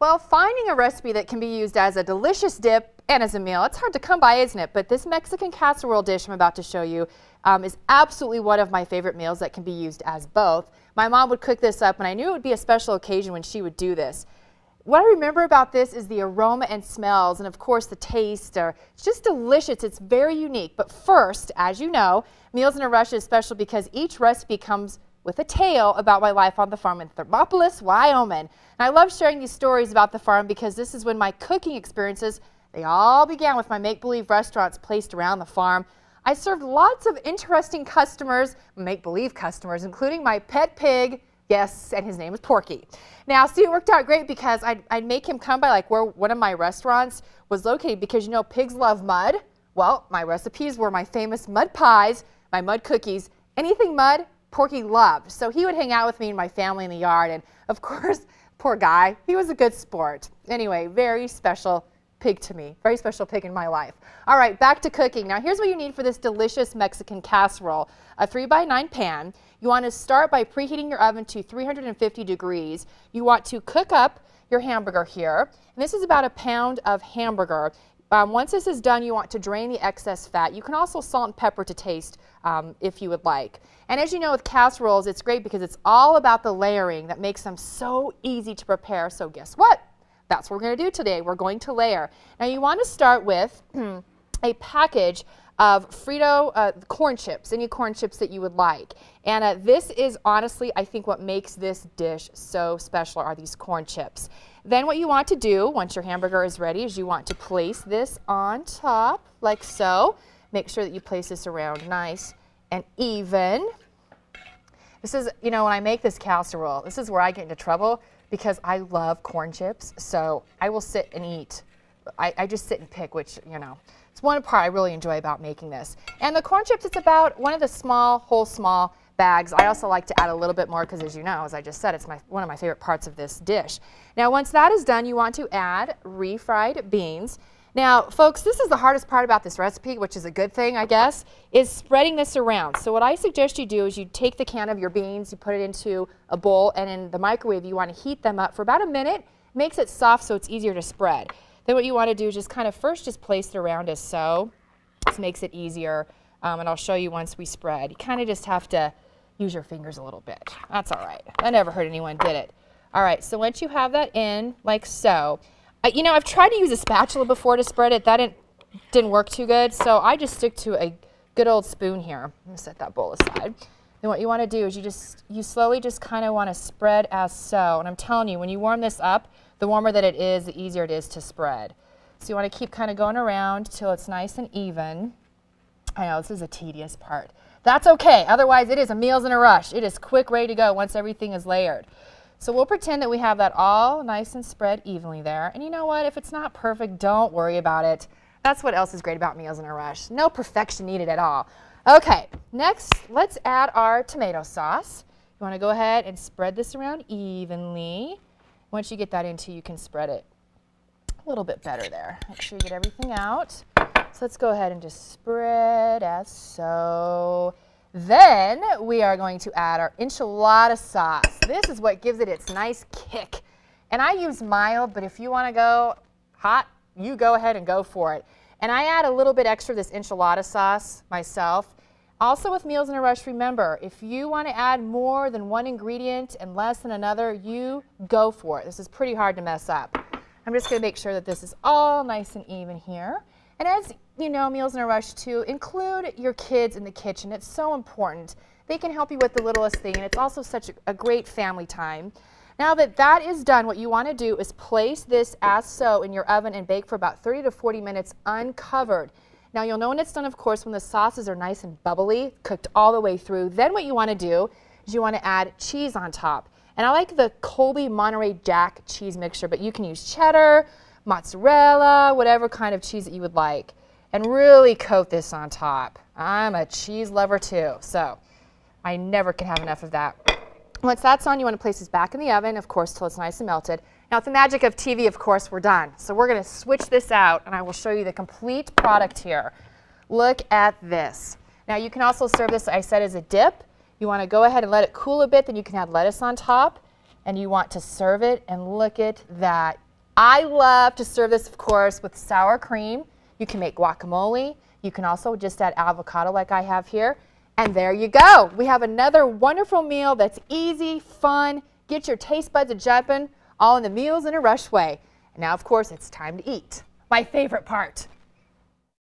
Well, finding a recipe that can be used as a delicious dip and as a meal, it's hard to come by, isn't it? But this Mexican casserole dish I'm about to show you is absolutely one of my favorite meals that can be used as both. My mom would cook this up, and I knew it would be a special occasion when she would do this. What I remember about this is the aroma and smells, and of course the taste. It's just delicious. It's very unique. But first, as you know, Meals in a Rush is special because each recipe comes with a tale about my life on the farm in Thermopolis, Wyoming. And I love sharing these stories about the farm because this is when my cooking experiences, they all began with my make-believe restaurants placed around the farm. I served lots of interesting customers, make-believe customers, including my pet pig, yes, and his name is Porky. Now, see, it worked out great because I'd make him come by like where one of my restaurants was located because, you know, pigs love mud. Well, my recipes were my famous mud pies, my mud cookies, anything mud, Porky loved. So he would hang out with me and my family in the yard, and of course, poor guy, he was a good sport. Anyway, very special pig to me, very special pig in my life. All right, back to cooking. Now here's what you need for this delicious Mexican casserole. A 3x9 pan. You want to start by preheating your oven to 350 degrees. You want to cook up your hamburger here. And this is about a pound of hamburger. Once this is done, you want to drain the excess fat. You can also salt and pepper to taste if you would like. And as you know, with casseroles, it's great because it's all about the layering that makes them so easy to prepare. So guess what? That's what we're going to do today. We're going to layer. Now you want to start with a package of Frito corn chips, any corn chips that you would like. And this is honestly, I think, what makes this dish so special are these corn chips. Then what you want to do once your hamburger is ready is you want to place this on top like so. Make sure that you place this around nice and even. This is, you know, when I make this casserole, this is where I get into trouble because I love corn chips, so I will sit and eat. I just sit and pick, which, you know, it's one part I really enjoy about making this. And the corn chips, it's about one of the whole small bags. I also like to add a little bit more because, as you know, as I just said, it's one of my favorite parts of this dish. Now, once that is done, you want to add refried beans. Now, folks, this is the hardest part about this recipe, which is a good thing, I guess, is spreading this around. So what I suggest you do is you take the can of your beans, you put it into a bowl, and in the microwave, you want to heat them up for about a minute. Makes it soft so it's easier to spread. Then what you want to do is just kind of first just place it around as so. This makes it easier, and I'll show you once we spread. You kind of just have to use your fingers a little bit. That's all right. I never heard anyone did it. All right, so once you have that in, like so, you know, I've tried to use a spatula before to spread it. That didn't work too good, so I just stick to a good old spoon here. I'm going to set that bowl aside. Then what you want to do is you slowly just kind of want to spread as so. And I'm telling you, when you warm this up, the warmer that it is, the easier it is to spread. So you want to keep kind of going around till it's nice and even. I know this is a tedious part. That's okay. Otherwise, it is a Meals in a Rush. It is quick, ready to go once everything is layered. So we'll pretend that we have that all nice and spread evenly there. And you know what? If it's not perfect, don't worry about it. That's what else is great about Meals in a Rush. No perfection needed at all. Okay, next, let's add our tomato sauce. You want to go ahead and spread this around evenly. Once you get that into, you can spread it a little bit better there. Make sure you get everything out. So let's go ahead and just spread as so. Then we are going to add our enchilada sauce. This is what gives it its nice kick. And I use mild, but if you want to go hot, you go ahead and go for it. And I add a little bit extra of this enchilada sauce myself. Also with Meals in a Rush, remember, if you want to add more than one ingredient and less than another, you go for it. This is pretty hard to mess up. I'm just going to make sure that this is all nice and even here. And as you know, Meals in a Rush too, include your kids in the kitchen. It's so important. They can help you with the littlest thing, and it's also such a great family time. Now that that is done, what you want to do is place this as so in your oven and bake for about 30 to 40 minutes uncovered. Now you'll know when it's done, of course, when the sauces are nice and bubbly, cooked all the way through. Then what you want to do is you want to add cheese on top. And I like the Colby Monterey Jack cheese mixture, but you can use cheddar, mozzarella, whatever kind of cheese that you would like. And really coat this on top. I'm a cheese lover too, so I never can have enough of that. Once that's on, you want to place this back in the oven, of course, till it's nice and melted. Now, with the magic of TV, of course, we're done. So we're going to switch this out, and I will show you the complete product here. Look at this. Now, you can also serve this, I said, as a dip. You want to go ahead and let it cool a bit, then you can add lettuce on top, and you want to serve it, and look at that. I love to serve this, of course, with sour cream. You can make guacamole. You can also just add avocado like I have here. And there you go. We have another wonderful meal that's easy, fun, get your taste buds a-jumping, all in the Meals in a Rush way. And now, of course, it's time to eat. My favorite part.